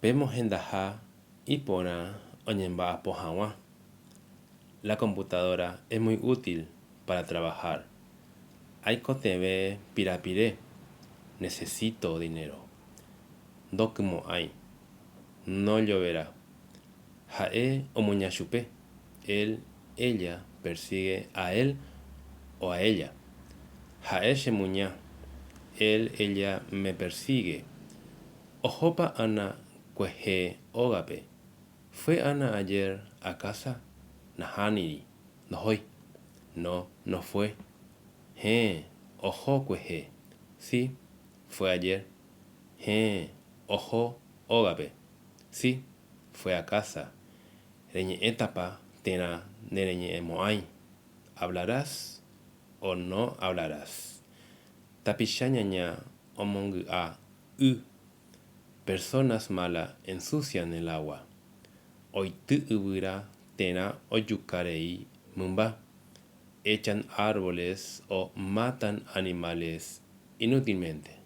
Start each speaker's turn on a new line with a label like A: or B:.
A: Vemos en Daja y Pona Oñemba Pojawa. La computadora es muy útil para trabajar. Hay coteve pirapire. Necesito dinero. Dokumo hay. No lloverá. Jae o muñachupe. Él, ella persigue a él o a ella. Jae shemuña. Él, ella me persigue. Ojopa Ana cueje ogape. ¿Fue Ana ayer a casa? Nahaniri. No hoy. No, no fue. Ojo cueje. Sí, fue ayer. Ojo ogape. Sí, fue a casa. Reñe etapa tena nereñe moai. ¿Hablarás o no hablarás? Tapishañaña omongu a u. Personas malas ensucian el agua. Oitu ubura tena oyukarei mumba. Echan árboles o matan animales inútilmente.